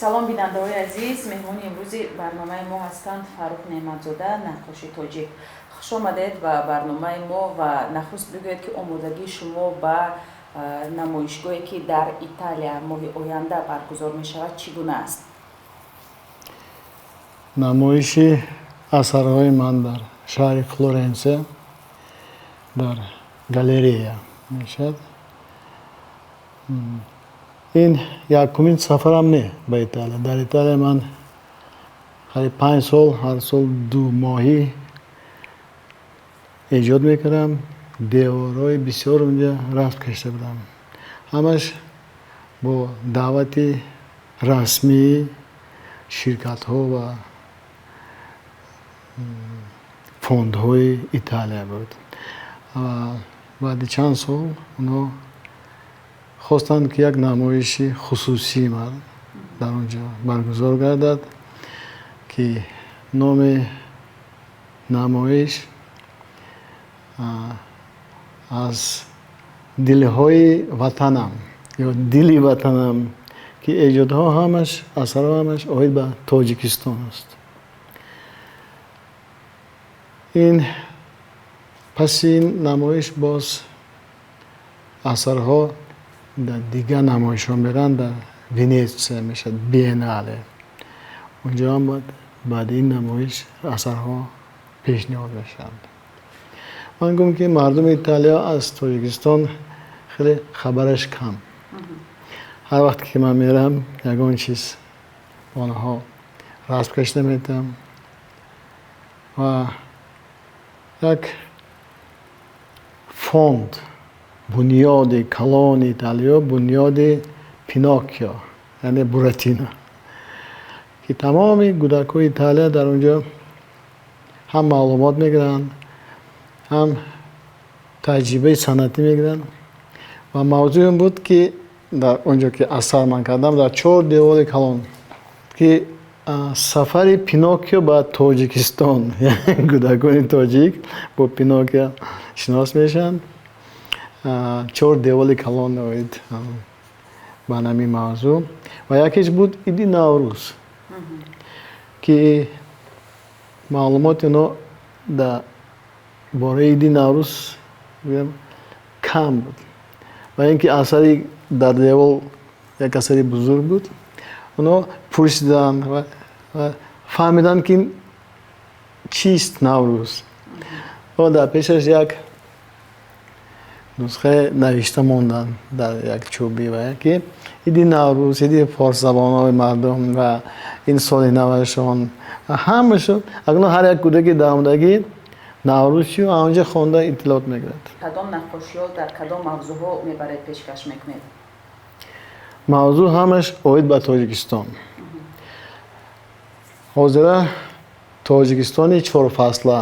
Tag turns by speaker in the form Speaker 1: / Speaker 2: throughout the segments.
Speaker 1: салом бинандаҳои азиз, меҳмони имрӯзи барномаи мо ҳастанд Фарух Неъматзода, наққоши тоҷик. Хуш омадед ба барномаи мо ва нахуст бигӯед ки омодагии шумо ба намоишгоҳе ки дар Италия моҳи оянда баргузор мешавад чӣ гуна аст?
Speaker 2: намоиши асарҳои ман дар шаҳри Флоренсия дар галерея мешавад. ин якумин сафарам не ба Италия. Дар Италия ман қариб 5 сол, ҳар сол 2 моҳӣ эҷод мекардам. деворҳои бисёр унҷа расм кашида будам. ҳамаш бо даъвати расмии ширкатҳо ва фондҳои Италия буд. баъди чанд сол онҳо хостанд ки як намоиши хусусии ман дар онҷо баргузор гардад ки номи намоиш аз дилҳои ватанам ё дили ватанам ки эҷодҳо ҳамаш асарҳо ҳамаш оид ба Тоҷикистон аст. ин паси ин намоиш боз асарҳо дар дигар намоишҳо меранд. дар Венеция мешавад биеннале. онҷо ҳам баъди ин намоиш асарҳо пешниҳод мешаванд. ман гум ки мардуми Италиё аз Тоҷикистон хеле хабараш кам. ҳар вақте ки ман мерам ягон чиз онҳо расм кашида метавам ва як фонд бунёди калони Италиё, бунёди Пиноккио яъне Буратино ки тамоми кӯдакҳои Италия дар онҷо ҳам маълумот мегиранд, ҳам таҷрибаи санъатӣ мегиранд. ва мавзӯи ин буд ки дар онҷо ки асар ман кардам дар 4 девори калон ки сафари Пиноккио ба Тоҷикистон, кӯдакони тоҷик бо Пиноккио шинос мешаванд. 4 девори калон оид ба нами мавзӯъ. ва якеш буд Иди Наврӯз ки маълумоти оно дар бораи Иди Наврӯз кам буд. ва ин ки асари дар девор як асари бузург буд. онҳо пурсиданд ва фаҳмиданд ки чист Наврӯз. дар пешаш як нусхаи навишта монданд дар як чӯби ва ки Иди Наврӯз, иди форсзабонои мардум ва ин соли навашон ҳамашон акнун ҳар як кӯдаки давомдагӣ Наврӯз чӣ онҷа хонда иттилоот мегирад.
Speaker 1: кадом наққошиҳо дар кадом мавзӯъҳо мебаред пешкаш мекунед?
Speaker 2: мавзӯъ ҳамаш оид ба Тоҷикистон. ҳозира Тоҷикистони чорфасла,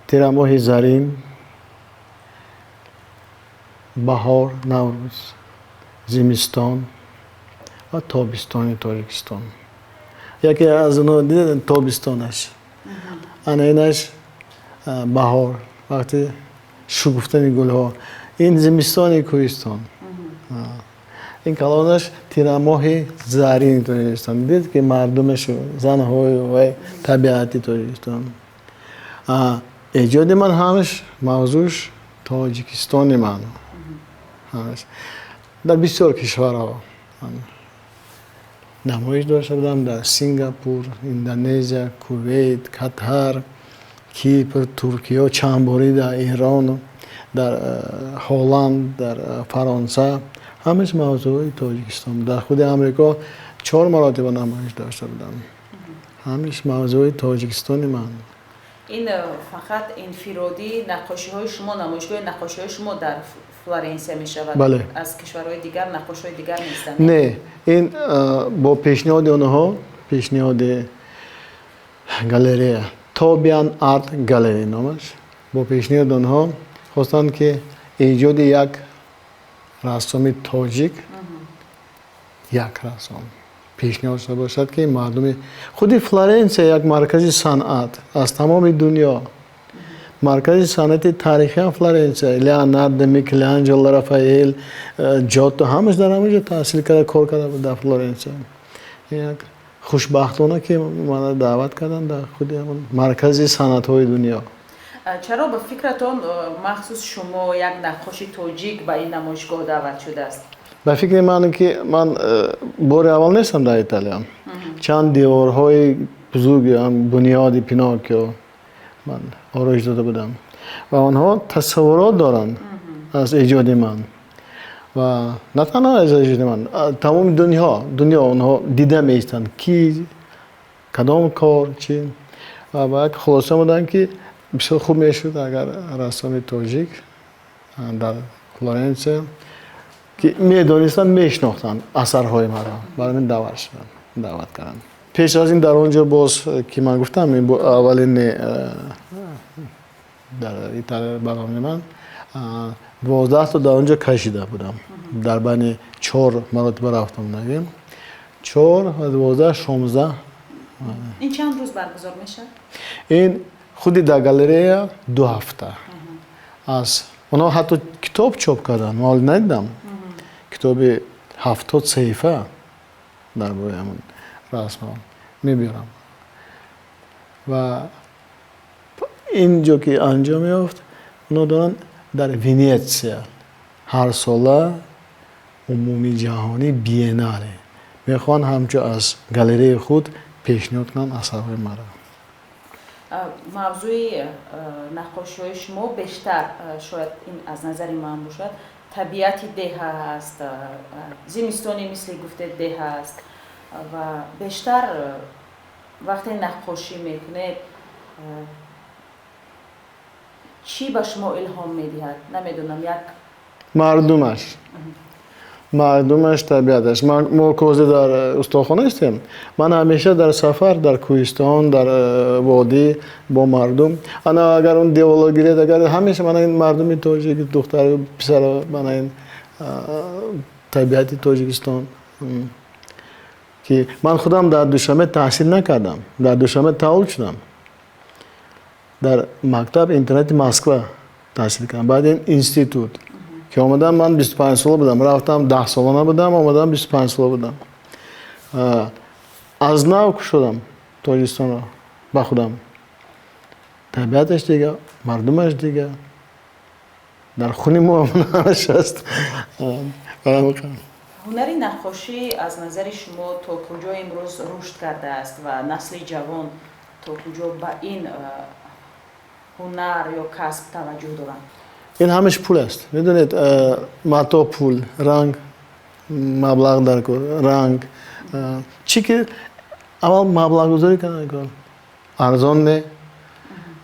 Speaker 2: тирамоҳи зарин, баҳор, Наврӯз, зимистон ва тобистони Тоҷикистон. яке аз онҳо дидед тобистонаш, анаинаш баҳор, вақти шугуфтани гулҳо. ин зимистони Кӯҳистон. ин калонаш тирамоҳи зарини Тоҷикистон. дидед ки мардумашу занҳои ва табиати Тоҷикистон. эҷоди ман ҳамаш мавзӯъш Тоҷикистони ман. дар бисёр кишварҳо намоиш дошта будам. дар Сингапур, Индонезия, Кувейт, Катар, Кипр, Туркиё, чандборӣ дар Эрон, дар Ҳолланд, дар Фаронса. ҳамаш мавзӯи Тоҷикистон. дар худи Амрико 4 маротиба намоиш дошта будам. ҳамаш мавзӯи Тоҷикистони ман.
Speaker 1: ин фақат инфиродӣ наққошиҳои шумо, намоишгоҳи наққошиҳои шумо дар Флоренсия мешавад?
Speaker 2: бале.
Speaker 1: аз кишварҳои дигар наққошҳои дигар нестанд?
Speaker 2: не, ин бо пешниҳоди онҳо, пешниҳоди галерея Тобиан Арт Галери номаш, бо пешниҳоди онҳо хостанд ки эҷоди як рассоми тоҷик, як рассон пешниҳод шуда бошад ки мардуми худи Флоренсия як маркази санъат аз тамоми дунё. маркази санъати таърихи ҳам Флоренсия. Леонардо, Микеланҷело, Рафаэл, Ҷотто ҳамаш дар ҳамаҷо таҳсил карда кор карда буд дар Флоренсия. یک خوشبختانه که من دعوت کردن در خود همون مرکز صنعت‌های دنیا.
Speaker 1: چرا به فکرتون مخصوص شما یک نقاشی توجیک به این نمایشگاه دعوت شده است؟
Speaker 2: به فکر من که من بار اول نیستم در ایتالیا. چند دیوارهای بزرگی هم بنیاد پیناکیو من آرایش داده بودم و آنها تصورات دارند از ایجاد من و نه تنها از ایجاد من، تمام دنیا آنها دیده می‌ایستند کی کدام کار چی و بعد خلاصه بودن که بسیار خوب میشد اگر رسام تاجیک در فلورانس که میدانستند میشناختند اثرهای مرا برای من دعوت کردن. پیش از این در آنجا باز که من گفتم اولین در ایتالیا برنامه من 12 تا در آنجا کشیده بودم. در بین 4 مراتب رفتم نگیم 4 و 12 16.
Speaker 1: این چند روز برگزار میشه؟
Speaker 2: این خودی در گالری 2 هفته از اونا حتی کتاب چاپ کردن مال ندیدم کتاب 70 صفحه در باره همون رسم میبیرم و اینجا که انجام یافت اونا دارن در ونیتسیا هر ساله عمومی جهانی بیناله میخوان همچون از گالری خود پیشنهاد کنن اثرهای مرا.
Speaker 1: موضوع نقاشی‌های شما بیشتر شاید این از نظر من باشد طبیعت ده است، زمستانی مثل گفته ده است و بیشتر وقتی نقاشی میکنید چی به شما الهام میدهد؟ نمیدونم یک مردمش طبیعتش ما کوزه در استخوان هستیم من همیشه در سفر در کوهستان در وادی با مردم انا اگر اون دیوالا گیرید اگر همیشه من این مردم تاجیک دختر پسر من این طبیعت تاجیکستان که من خودم در دوشنبه تحصیل نکردم در دوشنبه تحول شدم در مکتب اینترنت مسکو تحصیل کردم بعد این اینستیتوت که آمدم من 25 ساله بودم رفتم 10 سالانه بودم آمدم 25 ساله بودم از نو شدم تاجیکستان را با خودم طبیعتش دیگه مردمش دیگه در خونی ما همش هست. هنر نقاشی از نظر شما تا کجا امروز رشد کرده است و نسل جوان تا کجا به این هنر یا کسب توجه دارند؟
Speaker 2: این همش پول است میدونید متا پول رنگ مبلغ در کار رنگ چی که اول مبلغ گذاری کنن کار ارزان نه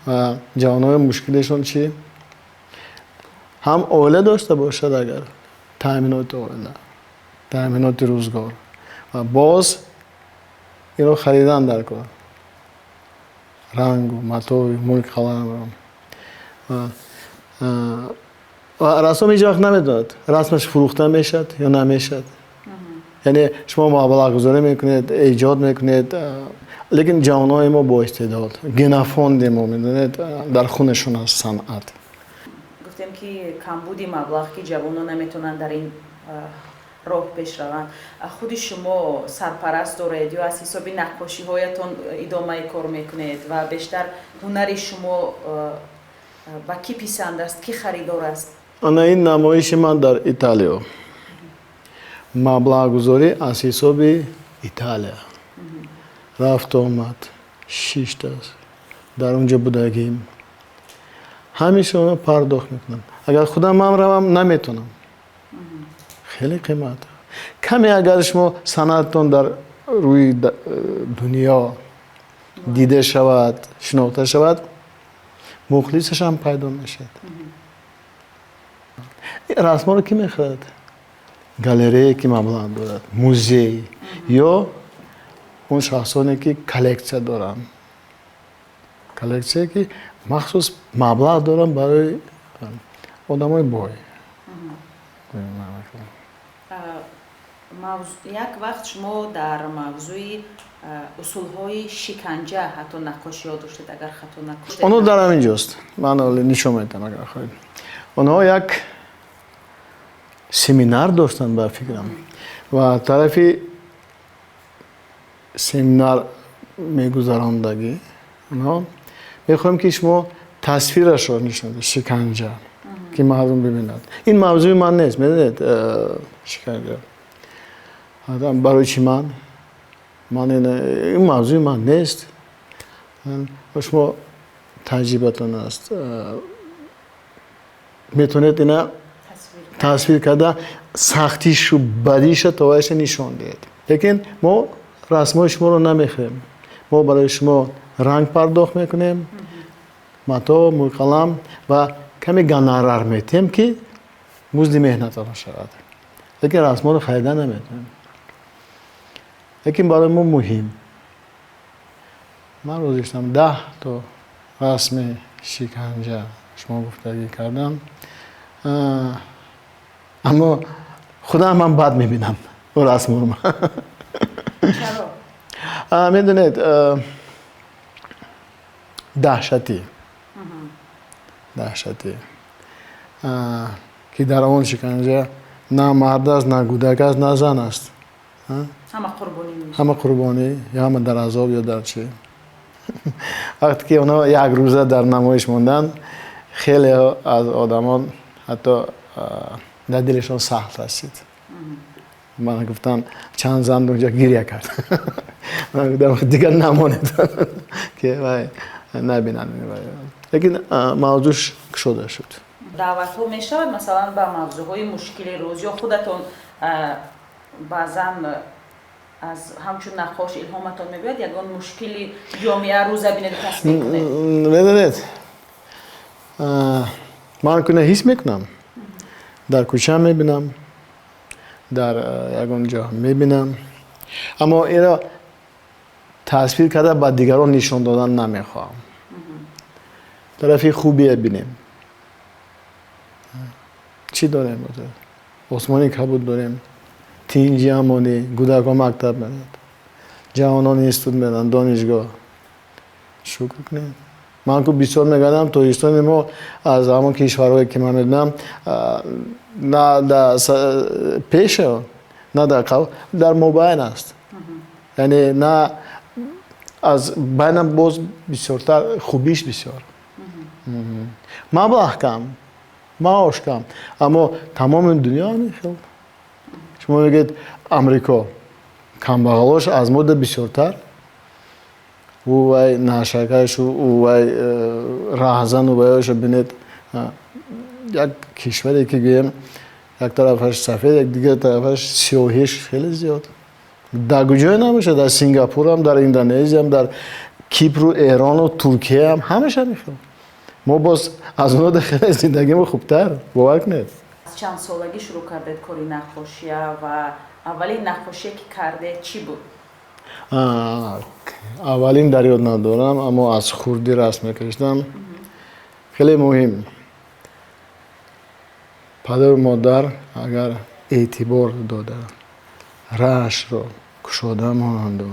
Speaker 2: و جوانای مشکلشون چی هم اوله داشته باشد اگر تامینات اوله تامینات روزگار و باز اینو خریدن در کار رنگ و متا و ملک قلم و رسم هیچ وقت نمیداد رسمش فروخته میشد یا نمیشد یعنی شما مبلغ گذاری میکنید ایجاد میکنید لیکن جوانای ما با استعداد گنافوند ما میدونید در خونشون هست صنعت
Speaker 1: گفتیم که کمبودی مبلغ که جوانان نمیتونن در این راه پیش روند خود شما سرپرست دارید یا از حساب نقاشی هایتون ادامه کار میکنید و بیشتر هنر شما با کی پسند است کی خریدار است؟
Speaker 2: این نمایش من در ایتالیا مبلغ گذاری از حساب ایتالیا رفت آمد 6 تا در اونجا بودگیم همیشه اونا پرداخت میکنم اگر خودم من روم نمیتونم خیلی قیمت کمی اگر شما صنعتتون در روی دنیا دیده شود شناخته شود مخلصش هم پیدا میشد رسما رو کی میخرد گالری که مبلغ دارد موزه یا اون شخصانی که کلکسیون دارن کلکسیون که مخصوص مبلغ دارن برای آدمای بای
Speaker 1: یک وقت شما در موضوع اصولهای شکنجه حتی نقاشی ها داشتید اگر خطا نکنم
Speaker 2: اونو در همینجاست من نشون میدم اگر خواهید اونها یک سمینار داشتن به فکرم و طرفی семинар мегузарондагӣ мехоҳем ки шумо тасвирашро нишон дед шиканҷа ки мардум бибинад ин мавзӯи ман нест медонед шиканҷа барои чӣ ман ин мавзӯи ман нест шумо таҷрибатон аст метавонед ина тасвир карда сахтишу бадиша тавайша нишон диҳед лекин мо расмҳои шуморо намехоҳем мо барои шумо ранг пардохт мекунем матоъ мӯйқалам ва каме гонорар метиҳем ки музди меҳнатро шавад лекин расмҳоро харида наметавонем лекин барои мо муҳим ман розиштам 10 то расми шиканҷа шумо гуфтагӣ кардам аммо худам ман бад мебинам расмҳоро медонед даҳшатӣ ки дар он шиканҷа на мард аст на кӯдак аст на зан аст ҳама қурбонӣ ё ҳама дар азоб ё дар чӣ вақте ки онҳо як рӯза дар намоиш монданд хеле аз одамон ҳатто дар дилашон сахт расид ман гуфтам чанд зан онҷа гирья кард ман гуфтам дигар намонед ки вай набинанд лекин мавзӯъ кушода шуд
Speaker 1: даъватҳо мешавад масалан ба мавзӯъҳои мушкили рӯз ё худатон баъзан аз ҳамчун нақош илҳоматон мебиёд ягон мушкили ҷомеа рӯза бинед тасвир кунед
Speaker 2: медонед ман куна ҳис мекунам дар кӯча мебинам дар ягон ҷо мебинам аммо инро тасвир карда ба дигарон нишон додан намехоҳам тарафи хубие бинем чӣ дорем осмони кабуд дорем тинҷи амонӣ кӯдакҳо мактаб меранд ҷавонон институт меранд донишгоҳ шукр кунем ман ку бисёр мегардам тоистони мо аз ҳамон кишварҳое ки ман медонам пеша на дар мобайн аст яъне на аз байнам боз бисёртар хубиш бисёр маблағ кам маош кам аммо тамоми дунё мехел шумо мегӯед амрико камбағалош аз мода бисёртар вай нашакашу вай раҳзану вайоша бинед як кишваре ки гӯем як тарафаш сафед як дигар тарафаш сиёҳиш хеле зиёд дар куҷое набошад дар сингапурам дар индонезиям дар кипру эрону туркияам ҳамаша мехел мо боз аз онҳо хеле зиндагимо хубтар бовар кунед
Speaker 1: аз чанд солагӣ шурӯъ кардед кори нақошия ва аввалин нақошие ки кардед чӣ буд
Speaker 2: аввалин дар ёд надорам аммо аз хурдӣ расм мекаштам хеле муҳим падару модар агар эътибор дода раъшро кушода монанду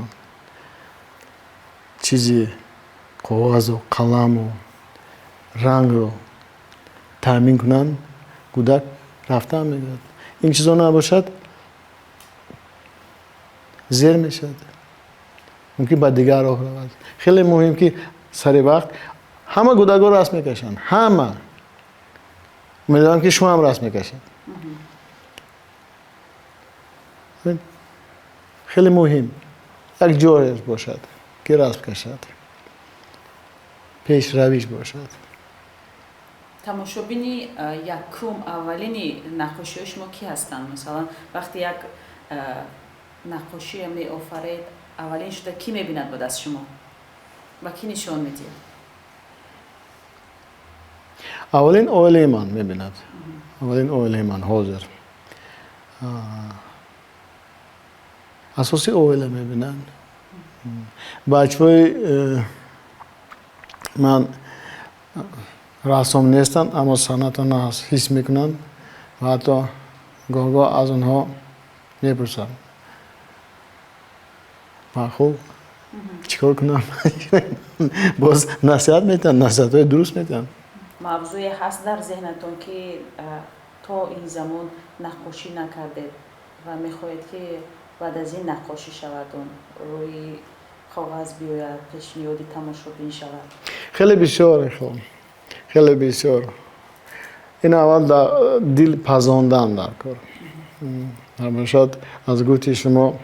Speaker 2: чизи коғазу қаламу рангро таъмин кунанд кӯдак рафтан мегӯяд ин чизо набошад зер мешавад мумкин ба дигар роҳ равад хеле муҳим ки сари вақт ҳама кӯдакҳо расм мекашанд ҳама умедворам ки шумо ҳам расм мекашед хеле муҳим як ҷое бошад ки расм кашад пешравиш бошад
Speaker 1: тамошобини якум аввалини нақошиҳои шумо кӣ ҳастанд масалан вақте як нақошие меофаред аввалин шуда кӣ мебинад ба даст шумо ба кӣ нишон медиҳед
Speaker 2: аввалин оилаи ман мебинад аввалин оилаи ман ҳозир асоси оила мебинанд бачаҳои ман рассом нестанд аммо санъатро ҳис мекунанд ва ҳатто гоҳ-гоҳ аз онҳо мепурсанд маъқул чӣ кор кунам боз насиҳат метиҳанд насиҳатҳои дуруст метиҳанд
Speaker 1: мавзӯе ҳаст дар зеҳнатон ки то ин замон нақошӣ накардед ва мехоҳед ки بعد از این نقاشی شود اون روی کاغذ بیاید پیشنیادی تماشابین شود.
Speaker 2: خیلی بسیار خوب، خیلی بسیار. این اول در دل پزاندن در کار. شاید از گوتی شما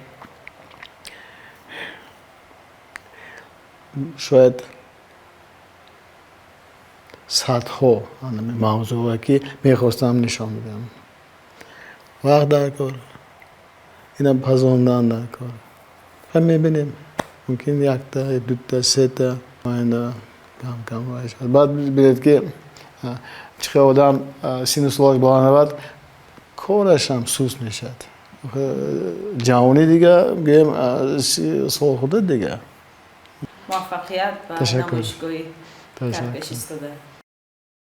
Speaker 2: شاید صدها موضوع که میخواستم نشان بدم. وقت در کار، اینم پزاندن در کار. هم میبینیم ممکن یک تا، دو تا، سه تا آینده کم باید شد. بعد ببینید که چه آدم سین سالش بالا رود کارش هم سوس میشد. جوانی دیگه گیم سال خود دیگه.
Speaker 1: موفقیت و نمایشگاهی در پیش ایستاده.